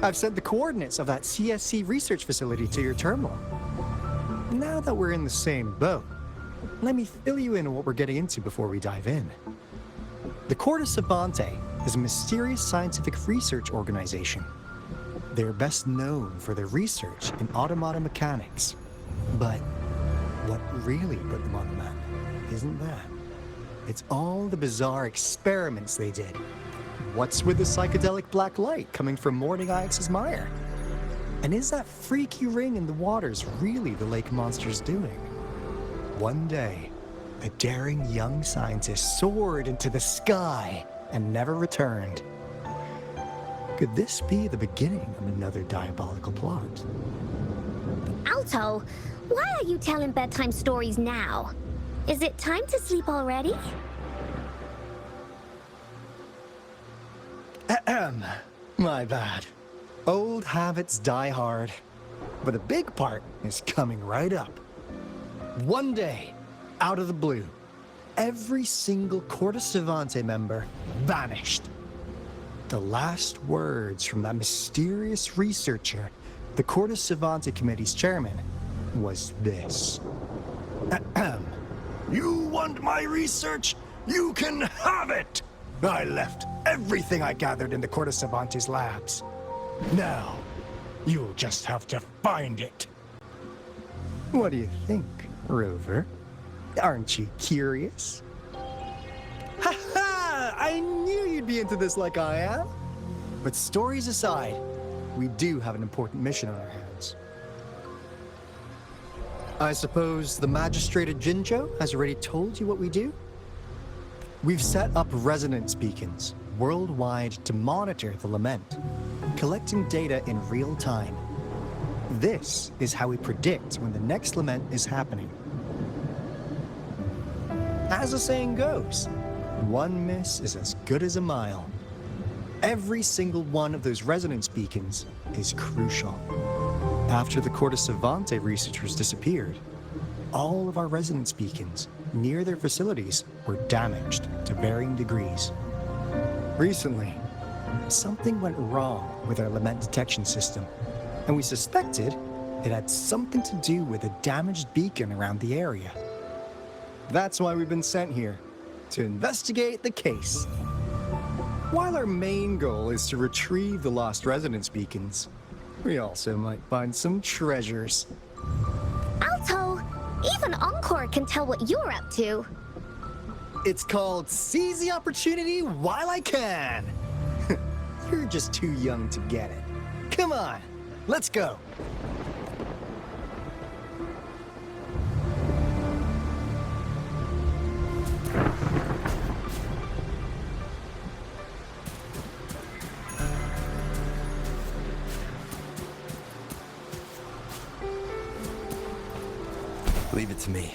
I've sent the coordinates of that CSC research facility to your terminal. Now that we're in the same boat, let me fill you in on what we're getting into before we dive in. The Court of Savantae is a mysterious scientific research organization. They're best known for their research in automata mechanics. But what really put them on the map isn't that. It's all the bizarre experiments they did. What's with the psychedelic black light coming from Morning Ix's mire? And is that freaky ring in the waters really the lake monster's doing? One day, a daring young scientist soared into the sky and never returned. Could this be the beginning of another diabolical plot? Aalto, why are you telling bedtime stories now? Is it time to sleep already? Ahem. My bad. Old habits die hard. But a big part is coming right up. One day, out of the blue, every single Court of Savantae member vanished. The last words from that mysterious researcher, the Court of Savantae Committee's chairman, was this. Ahem. You want my research? You can have it! I left everything I gathered in the Court of Savantae's labs. Now, you'll just have to find it. What do you think, Rover? Aren't you curious? Ha ha! I knew you'd be into this like I am. But stories aside, we do have an important mission on our hands. I suppose the magistrate at Jinzhou has already told you what we do? We've set up resonance beacons worldwide to monitor the lament, collecting data in real time. This is how we predict when the next lament is happening. As the saying goes, one miss is as good as a mile. Every single one of those resonance beacons is crucial. After the Court of Savantae researchers disappeared, all of our resonance beacons near their facilities were damaged to varying degrees. Recently, something went wrong with our lament detection system, and we suspected it had something to do with a damaged beacon around the area. That's why we've been sent here, to investigate the case. While our main goal is to retrieve the lost resonance beacons, we also might find some treasures. Aalto, even Encore can tell what you're up to. It's called Seize the Opportunity While I Can. You're just too young to get it. Come on, let's go. Leave it to me.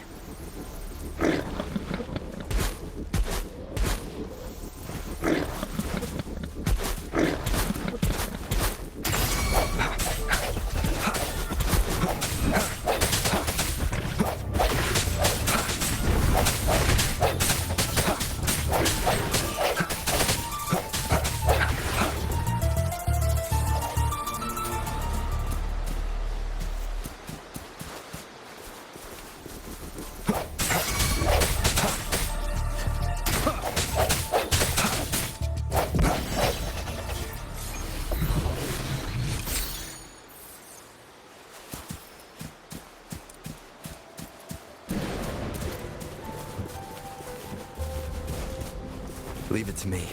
Leave it to me.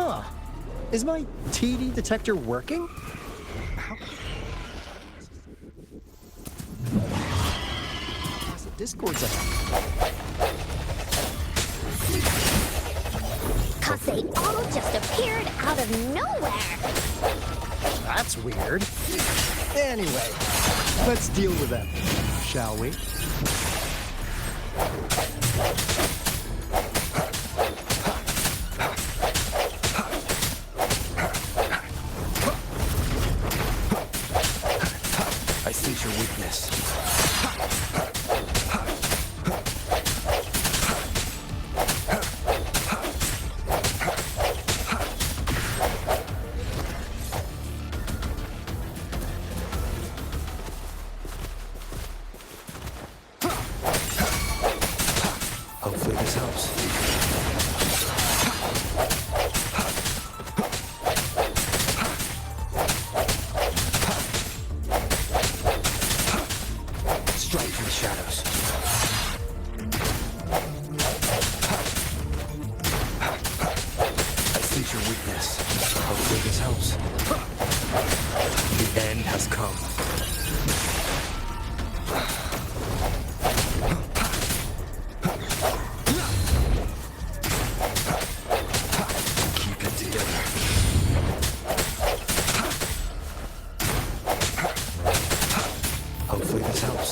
Huh. Is my TD detector working? How? Discord's ahead. Cause they all just appeared out of nowhere. That's weird. Anyway, let's deal with them, shall we? I sense your weakness. Hopefully this helps. Strike from the shadows. I sense your weakness. Hopefully this helps. The end has come. Keep it together. Hopefully this helps.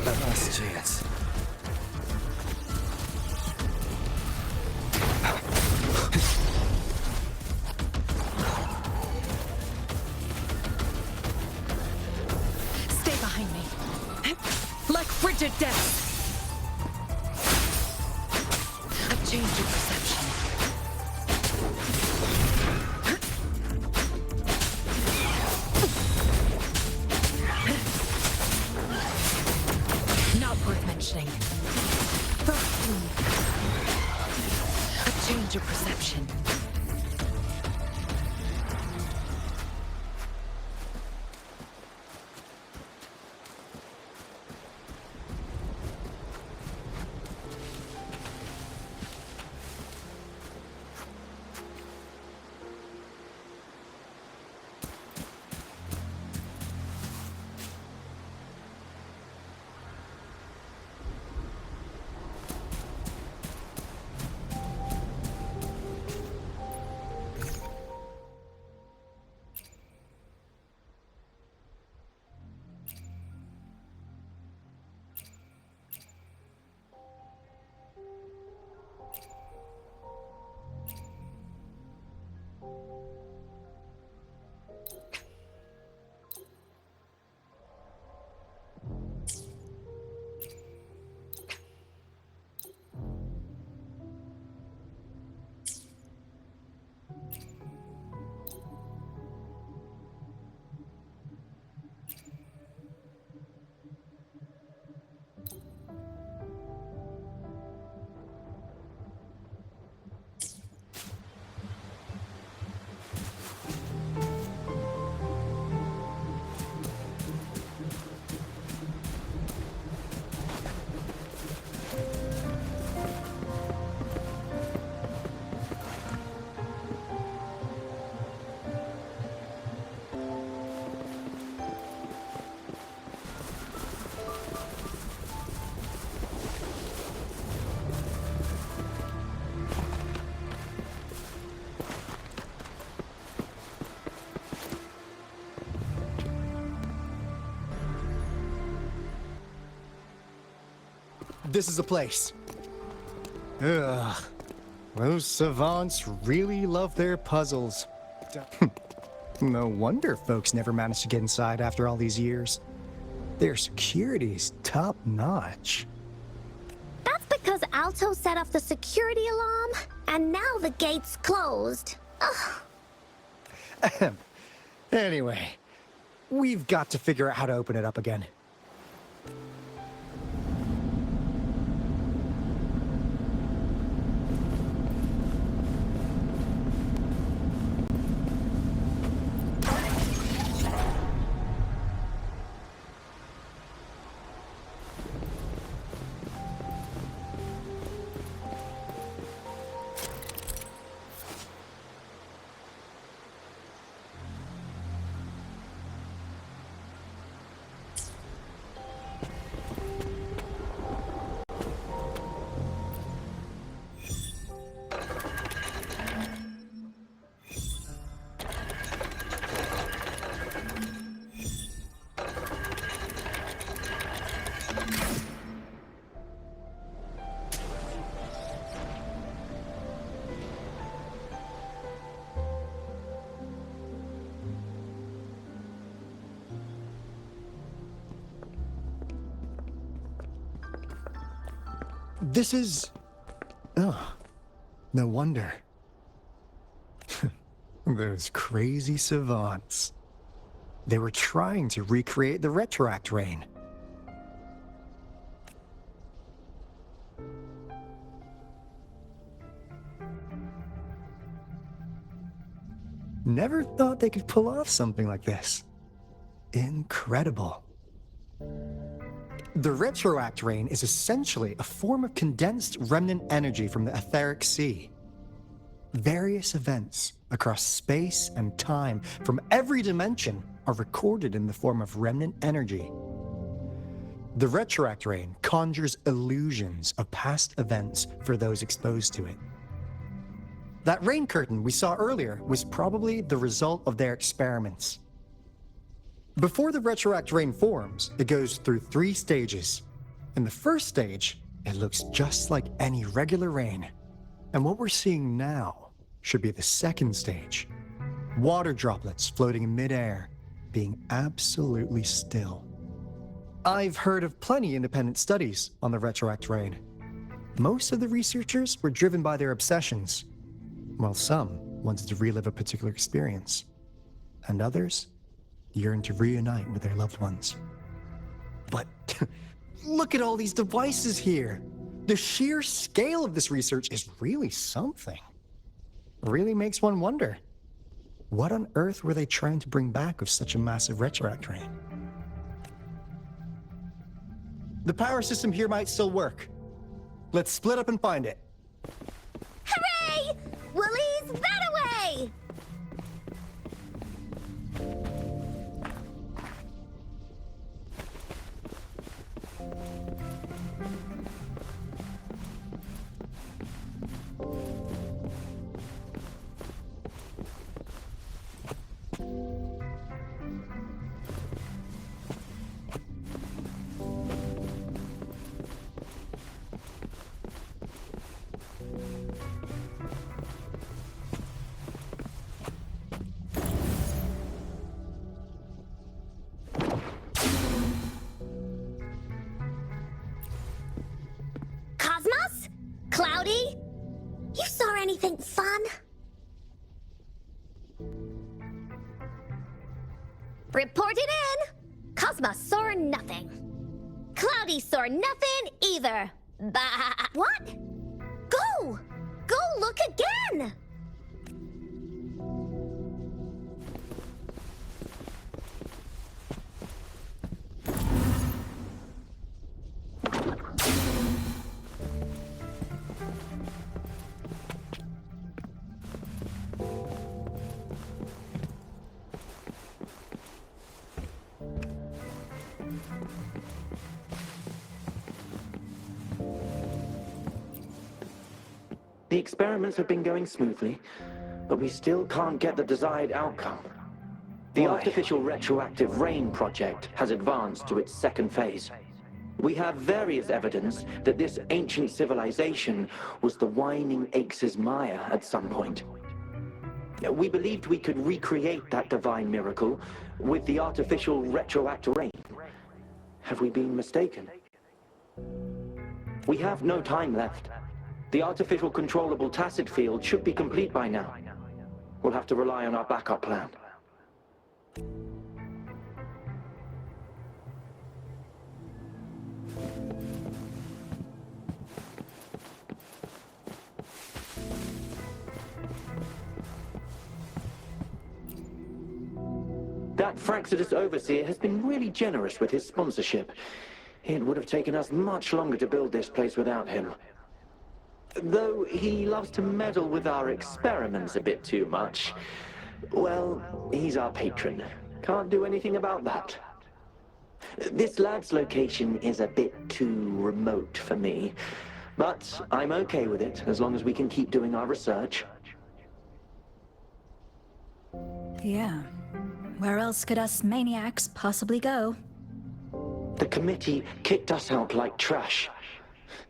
Last chance. Stay behind me. Like frigid death. I've changed your perception. Not worth mentioning. I've changed your perception. This is the place. Ugh. Those savants really love their puzzles. No wonder folks never managed to get inside after all these years. Their security's top-notch. That's because Aalto set off the security alarm, and now the gate's closed. Ugh. Anyway, we've got to figure out how to open it up again. This is... Oh, no wonder. Those crazy savants. They were trying to recreate the retroact rain. Never thought they could pull off something like this. Incredible. The retroact rain is essentially a form of condensed remnant energy from the etheric sea. Various events across space and time from every dimension are recorded in the form of remnant energy. The retroact rain conjures illusions of past events for those exposed to it. That rain curtain we saw earlier was probably the result of their experiments. Before the retroact rain forms, it goes through 3 stages. In the first stage, it looks just like any regular rain. And what we're seeing now should be the second stage. Water droplets floating in midair, being absolutely still. I've heard of plenty independent studies on the retroact rain. Most of the researchers were driven by their obsessions, while some wanted to relive a particular experience, and others yearned to reunite with their loved ones. But look at all these devices here. The sheer scale of this research is really something. It really makes one wonder, what on earth were they trying to bring back with such a massive retroact rain? The power system here might still work. Let's split up and find it. Hooray! Willie's that away! Cosmos? Cloudy? You saw anything fun? Report it in! Cosmos saw nothing. Cloudy saw nothing either. Bah! What? Go! Go look again! The experiments have been going smoothly, but we still can't get the desired outcome. The artificial retroactive rain project has advanced to its second phase. We have various evidence that this ancient civilization was the Whining Aches' Maya at some point. We believed we could recreate that divine miracle with the artificial retroactive rain. Have we been mistaken? We have no time left. The artificial controllable tacit field should be complete by now. We'll have to rely on our backup plan. That Fraxidus Overseer has been really generous with his sponsorship. It would have taken us much longer to build this place without him. Though he loves to meddle with our experiments a bit too much. Well, he's our patron. Can't do anything about that. This lab's location is a bit too remote for me, but I'm okay with it as long as we can keep doing our research. Yeah. Where else could us maniacs possibly go? The committee kicked us out like trash.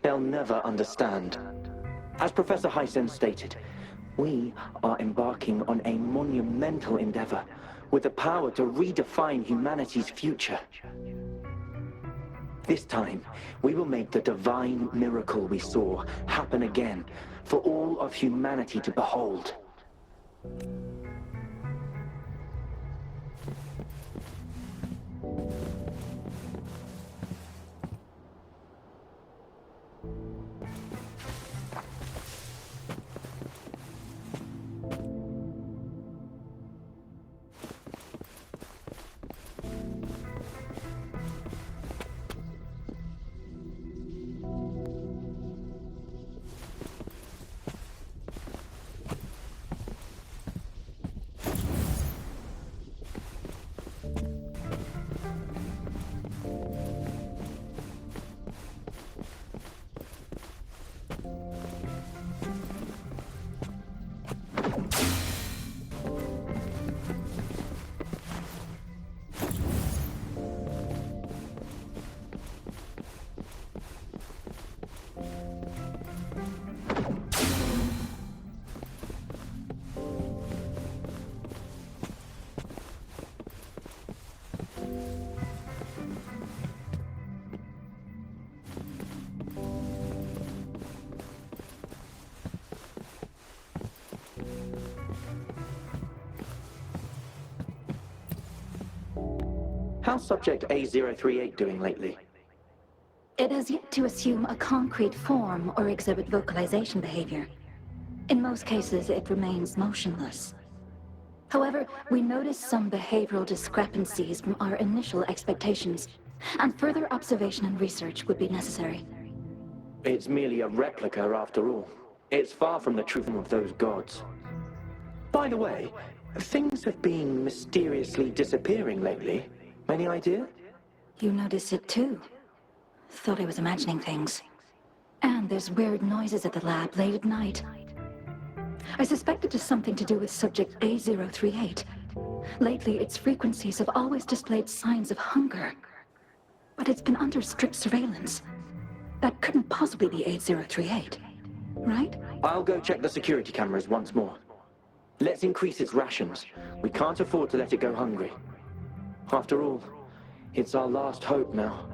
They'll never understand. As Professor Hysen stated, we are embarking on a monumental endeavor with the power to redefine humanity's future. This time, we will make the divine miracle we saw happen again for all of humanity to behold. How's Subject A038 doing lately? It has yet to assume a concrete form or exhibit vocalization behavior. In most cases, it remains motionless. However, we noticed some behavioral discrepancies from our initial expectations, and further observation and research would be necessary. It's merely a replica after all. It's far from the truth of those gods. By the way, things have been mysteriously disappearing lately. Any idea? You noticed it too. Thought I was imagining things. And there's weird noises at the lab late at night. I suspect it is something to do with Subject A038. Lately, its frequencies have always displayed signs of hunger. But it's been under strict surveillance. That couldn't possibly be A038, right? I'll go check the security cameras once more. Let's increase its rations. We can't afford to let it go hungry. After all, it's our last hope now.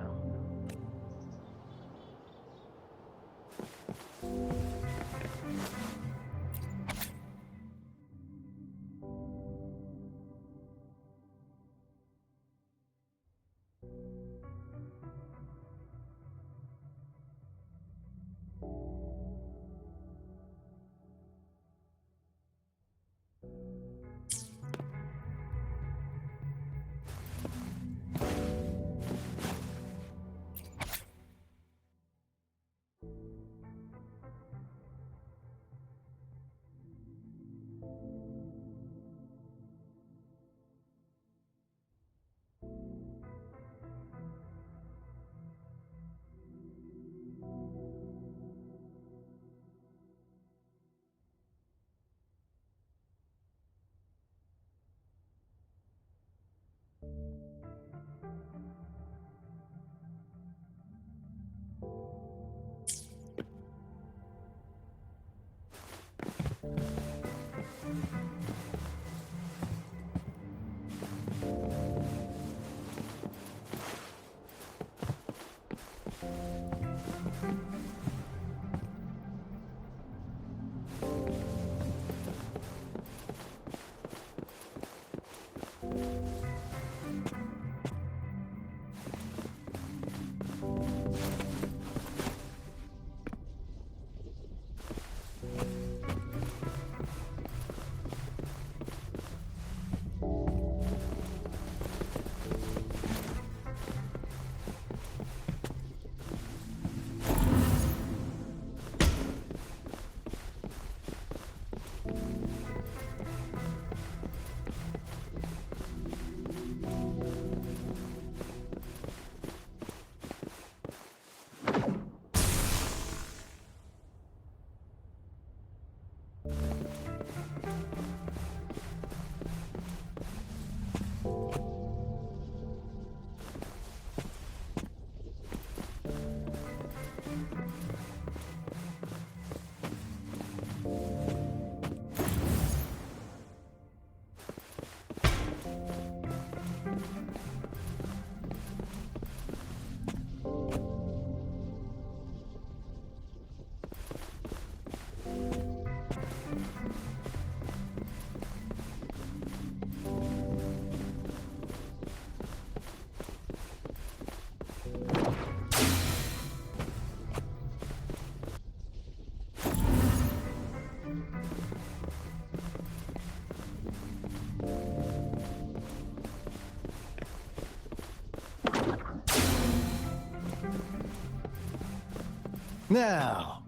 Now,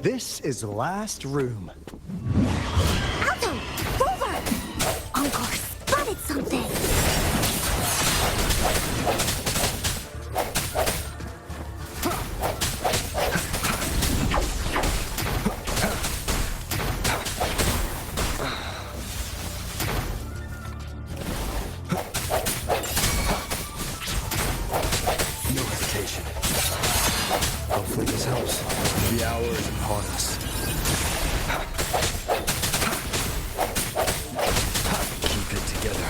this is the last room. Aalto! Rover! Encore spotted something! No hesitation. Hopefully this helps. The hour is upon us. Keep it together.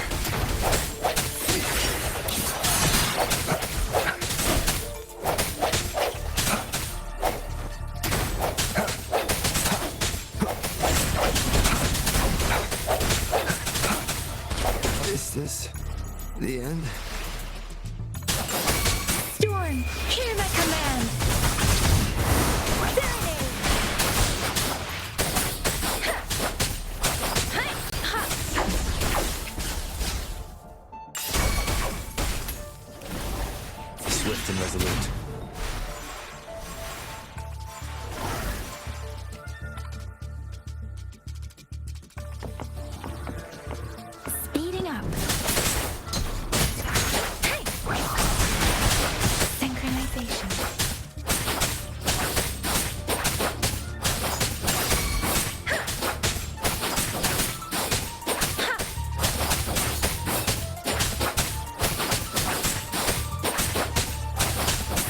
Is this the end? Storm, hear my command! Serenade! Swift and resolute. Speeding up. Hey! Synchronization.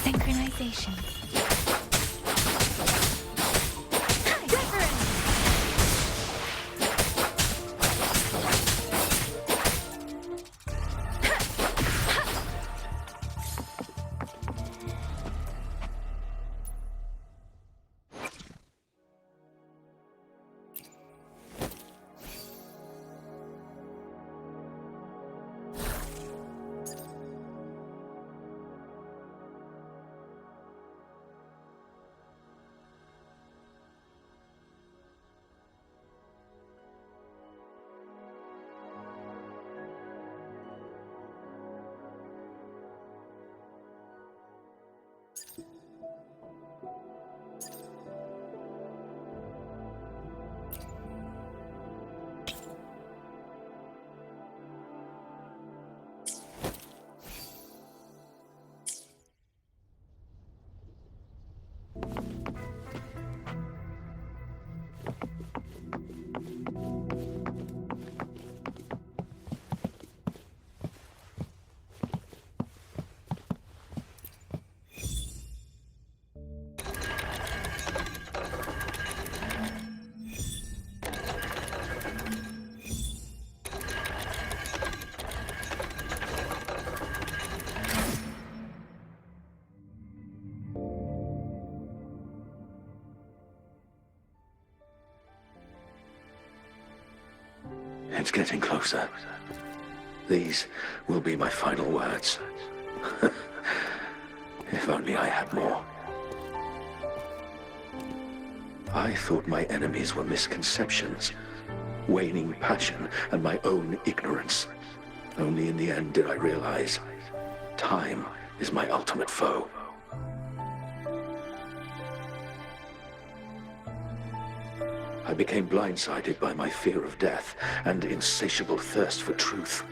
Synchronization. Reference! It's getting closer. These will be my final words. If only I had more. I thought my enemies were misconceptions, waning passion, and my own ignorance. Only in the end did I realize time is my ultimate foe. I became blindsided by my fear of death and insatiable thirst for truth,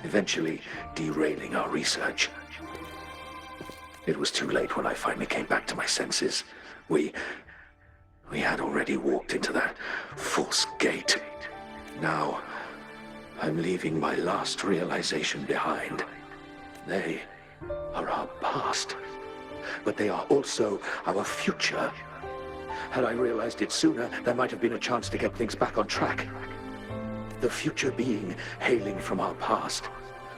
eventually derailing our research. It was too late when I finally came back to my senses. We had already walked into that false gate. Now, I'm leaving my last realization behind. They are our past, but they are also our future. Had I realized it sooner, there might have been a chance to get things back on track. The future being hailing from our past.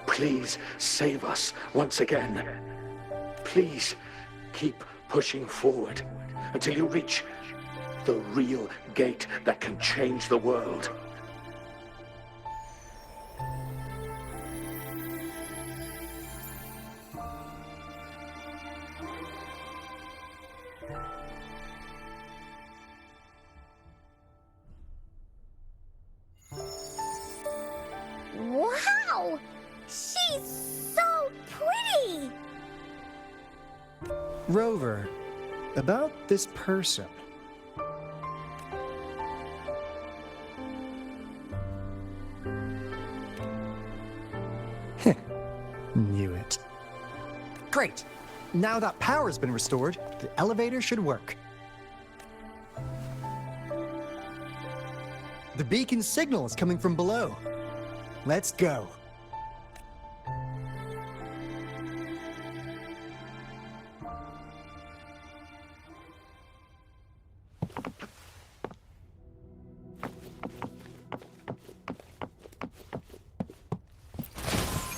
Please save us once again. Please keep pushing forward until you reach the real gate that can change the world. Wow! She's so pretty! Rover, about this person. Knew it. Great! Now that power's been restored, the elevator should work. The beacon signal is coming from below. Let's go.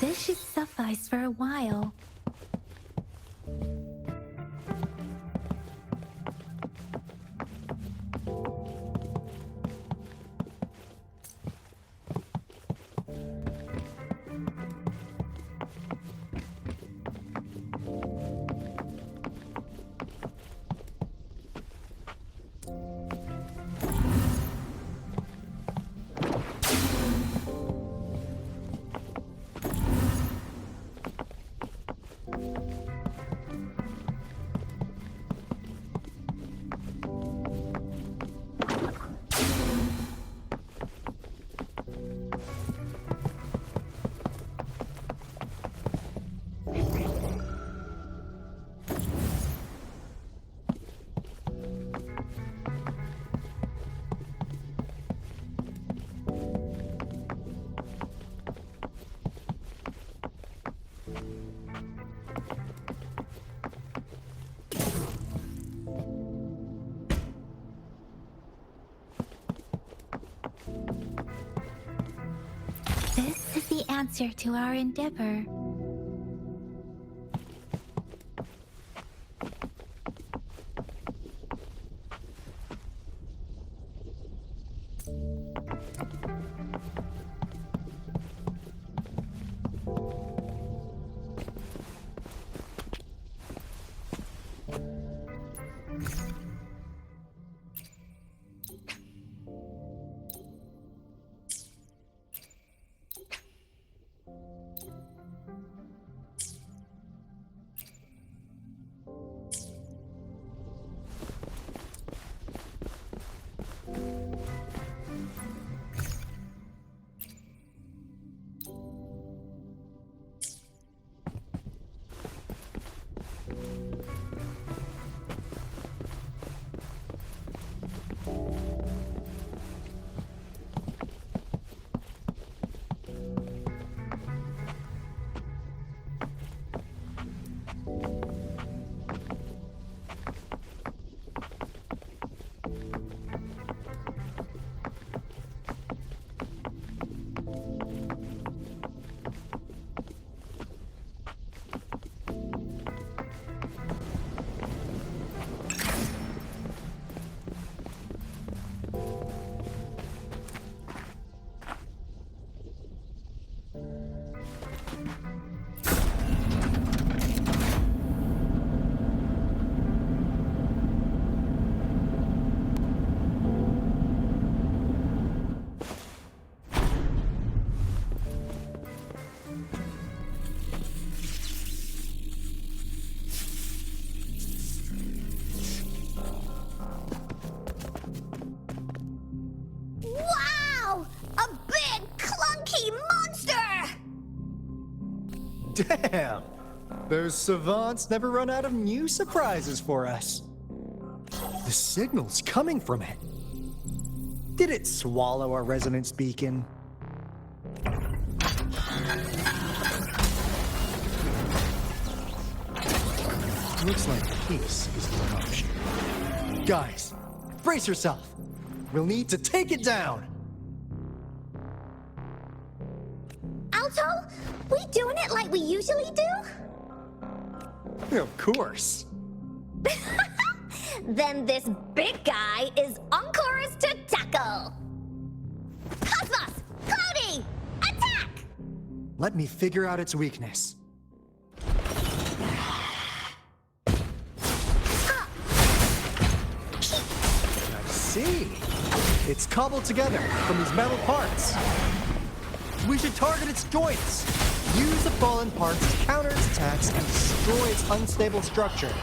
This should suffice for a while. This is the answer to our endeavor. Wow! A big, clunky monster! Damn! Those savants never run out of new surprises for us. The signal's coming from it. Did it swallow our resonance beacon? Looks like peace is the option. Guys, brace yourself. We'll need to take it down. Aalto, we doing it like we usually do? Of course. Then this big guy is Encore's to tackle. Cosmos! Cloudy! Attack! Let me figure out its weakness. I see. It's cobbled together from these metal parts. We should target its joints. Use the fallen parts to counter its attacks and destroy its unstable structure.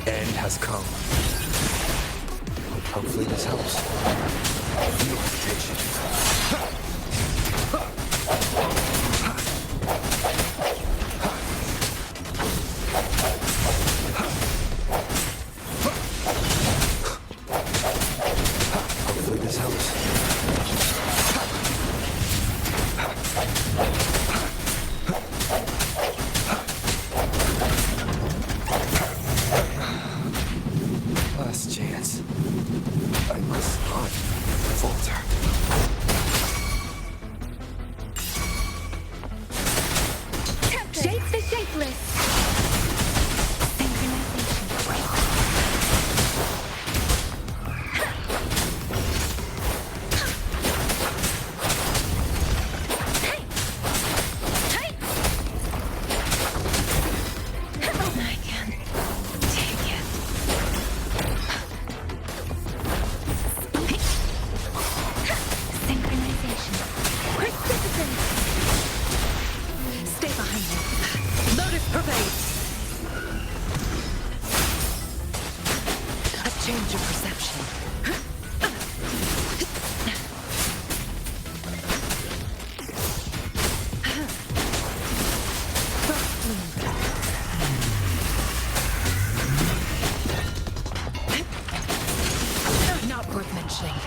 The end has come. Hopefully this helps. No hesitation. Hopefully this helps. Last chance. I must not falter. Shape the shapeless. Stay behind me. Lotus pervades. A change of perception. Not worth mentioning.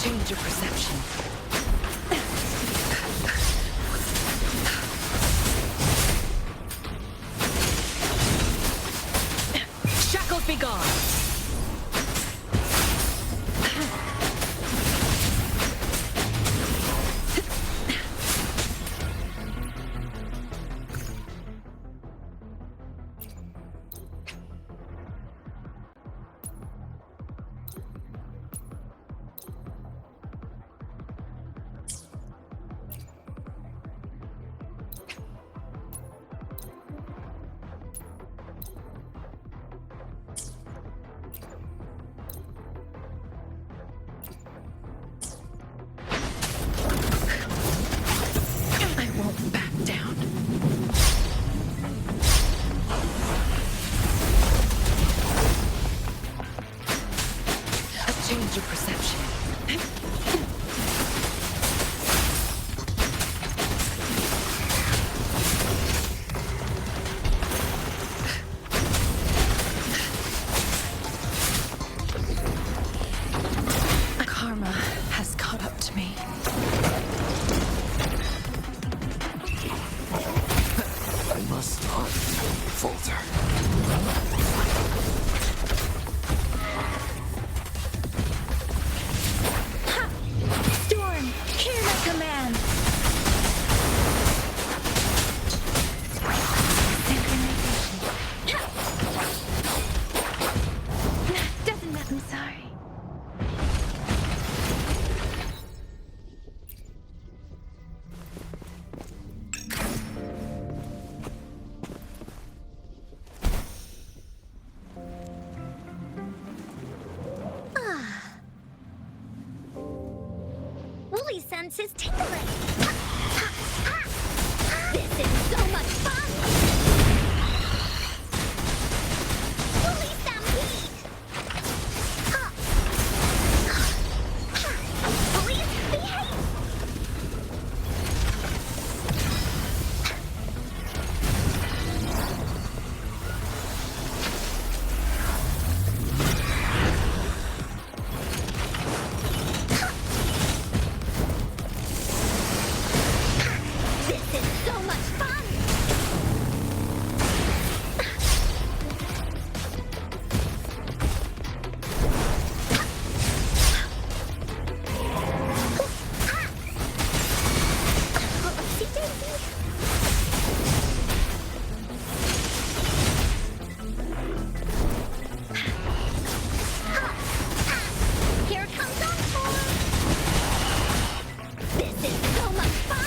Change your perception. Shackles be gone. Change your perception. Karma has caught up to me. I must not falter. Woolly sense is tingling. This is so much fun! Woolly stampede! Please behave!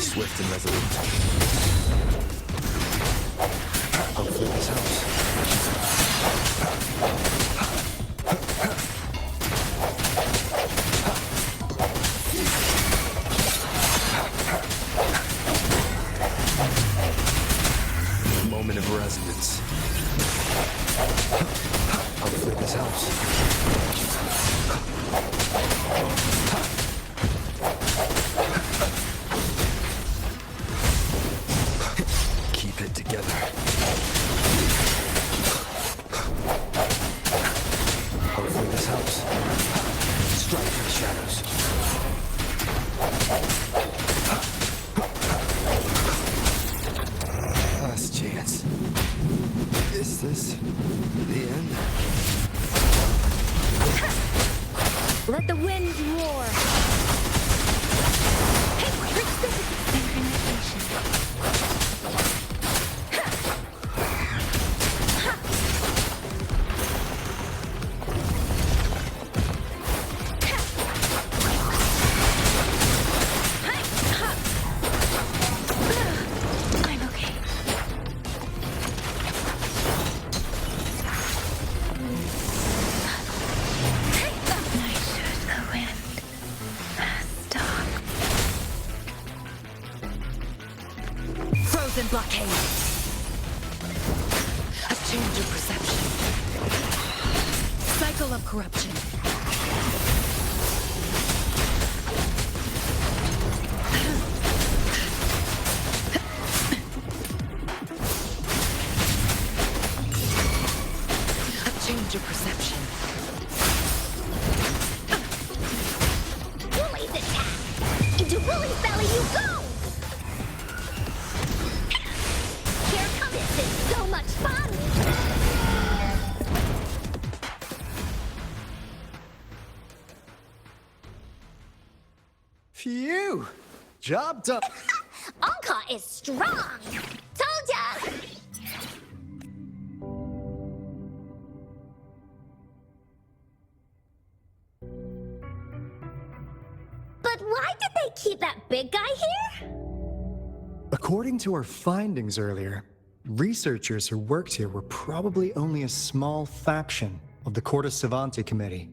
Swift and resolute. Hopefully this helps. Moment of resonance. Hopefully this helps. Keep it together. Hopefully this helps. Strike in the shadows. Last chance. Is this the end? Let the wind roar. I'm okay. I should the wind. Stop. Frozen blockade. A change of perception. Cycle of corruption. A change of perception. Woolly's attack! Into Woolly's belly you go! Here comes this is so much fun! Phew! Job done. Encore is strong! Told ya! But why did they keep that big guy here? According to our findings earlier, researchers who worked here were probably only a small faction of the Court of Savantae committee.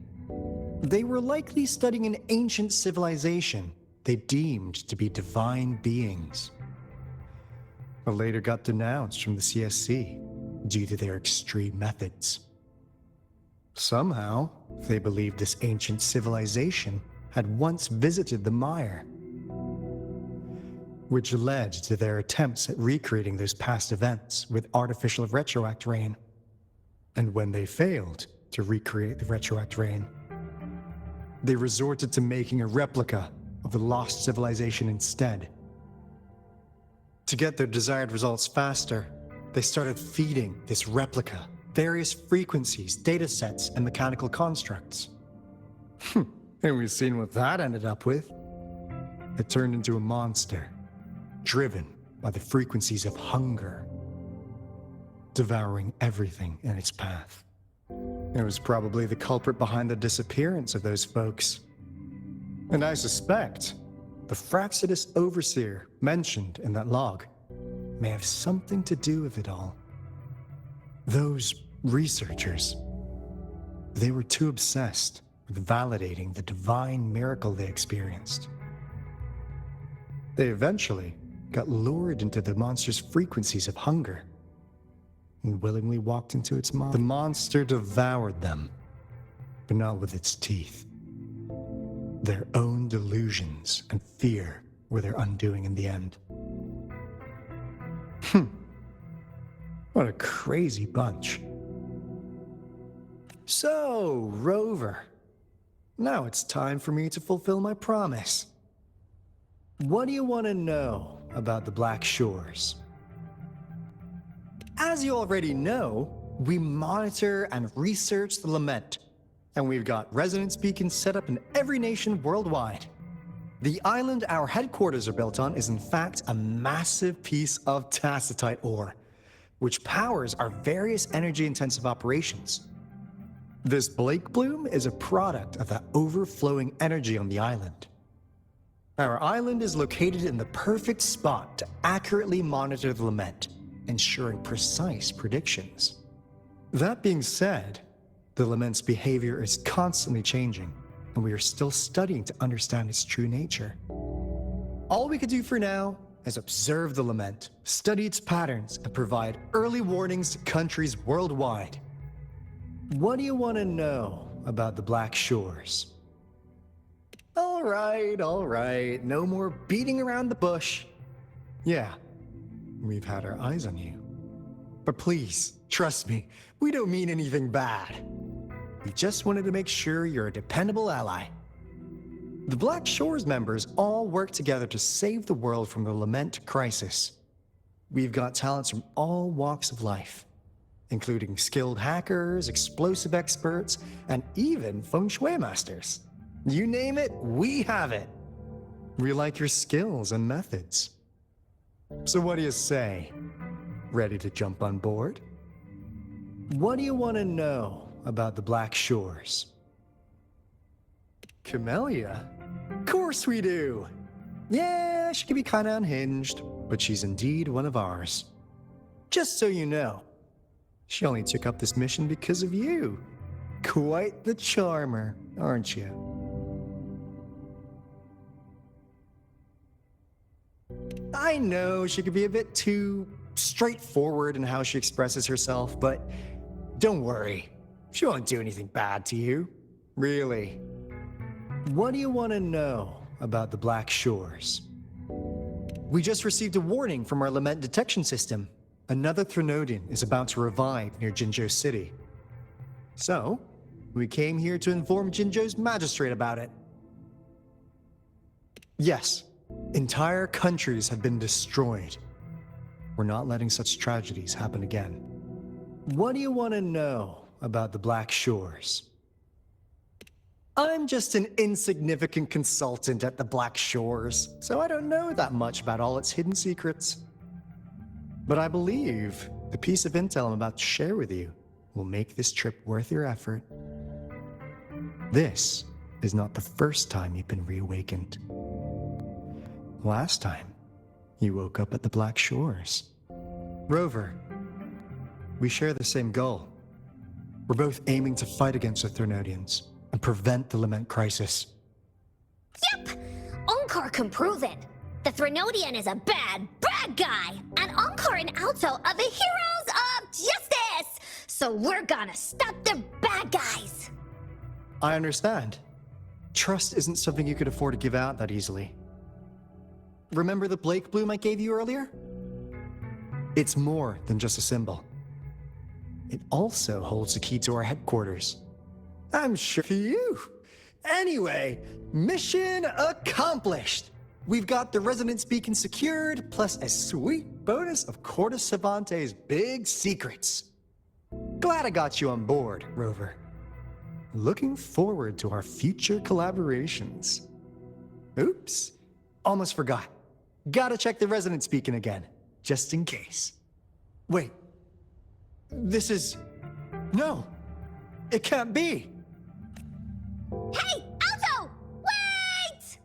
They were likely studying an ancient civilization they deemed to be divine beings, but later got denounced from the CSC due to their extreme methods. Somehow, they believed this ancient civilization had once visited the mire, which led to their attempts at recreating those past events with artificial retroact rain. And when they failed to recreate the retroact rain, they resorted to making a replica of the lost civilization instead. To get their desired results faster, they started feeding this replica various frequencies, datasets, and mechanical constructs. And we've seen what that ended up with. It turned into a monster, driven by the frequencies of hunger, devouring everything in its path. It was probably the culprit behind the disappearance of those folks. And I suspect the Fraxidus Overseer mentioned in that log may have something to do with it all. Those researchers, they were too obsessed with validating the divine miracle they experienced. They eventually got lured into the monster's frequencies of hunger and willingly walked into its mind. The monster devoured them, but not with its teeth. Their own delusions and fear were their undoing in the end. What a crazy bunch. So, Rover, now it's time for me to fulfill my promise. What do you want to know about the Blackshores? As you already know, we monitor and research the Lament, and we've got resonance beacons set up in every nation worldwide. The island our headquarters are built on is in fact a massive piece of tacitite ore, which powers our various energy-intensive operations. This Blake Bloom is a product of that overflowing energy on the island. Our island is located in the perfect spot to accurately monitor the Lament, ensuring precise predictions. That being said, the Lament's behavior is constantly changing, and we are still studying to understand its true nature. All we can do for now is observe the Lament, study its patterns, and provide early warnings to countries worldwide. What do you want to know about the Blackshores? All right, no more beating around the bush. Yeah, we've had our eyes on you. But please, trust me, we don't mean anything bad. We just wanted to make sure you're a dependable ally. The Blackshore's members all work together to save the world from the Lament crisis. We've got talents from all walks of life, including skilled hackers, explosive experts, and even feng shui masters. You name it, we have it. We like your skills and methods. So what do you say? Ready to jump on board? What do you want to know about the Blackshores? Camellia? Of course we do! Yeah, she can be kinda unhinged, but she's indeed one of ours. Just so you know, she only took up this mission because of you. Quite the charmer, aren't you? I know she could be a bit too straightforward in how she expresses herself, but don't worry. She won't do anything bad to you. Really. What do you want to know about the Blackshores? We just received a warning from our Lament detection system. Another Threnodian is about to revive near Jinzhou City. So, we came here to inform Jinzhou's magistrate about it. Yes, entire countries have been destroyed. We're not letting such tragedies happen again. What do you want to know about the Blackshores? I'm just an insignificant consultant at the Blackshores, so I don't know that much about all its hidden secrets. But I believe the piece of intel I'm about to share with you will make this trip worth your effort. This is not the first time you've been reawakened. Last time, you woke up at the Blackshores. Rover, we share the same goal. We're both aiming to fight against the Threnodians and prevent the Lament crisis. Yep! Encore can prove it. The Threnodian is a bad, bad guy, and Encore and Aalto are the heroes of justice! So we're gonna stop the bad guys! I understand. Trust isn't something you could afford to give out that easily. Remember the Blake bloom I gave you earlier? It's more than just a symbol. It also holds the key to our headquarters. I'm sure for you. Anyway, mission accomplished. We've got the resonance beacon secured, plus a sweet bonus of Cortus Savantae's big secrets. Glad I got you on board, Rover. Looking forward to our future collaborations. Oops, almost forgot. Gotta check the resonance beacon again, just in case. Wait, this is... No, it can't be. Hey, Aalto! Wait!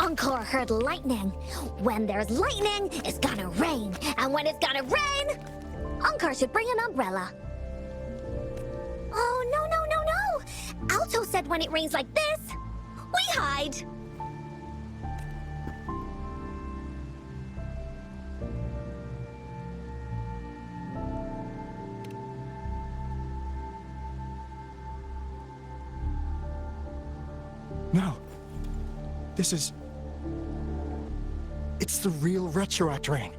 Encore heard lightning. When there's lightning, it's gonna rain. And when it's gonna rain, Encore should bring an umbrella. Oh, no, no, no, no! Aalto said when it rains like this, we hide. No. This is... It's the real retroact rain.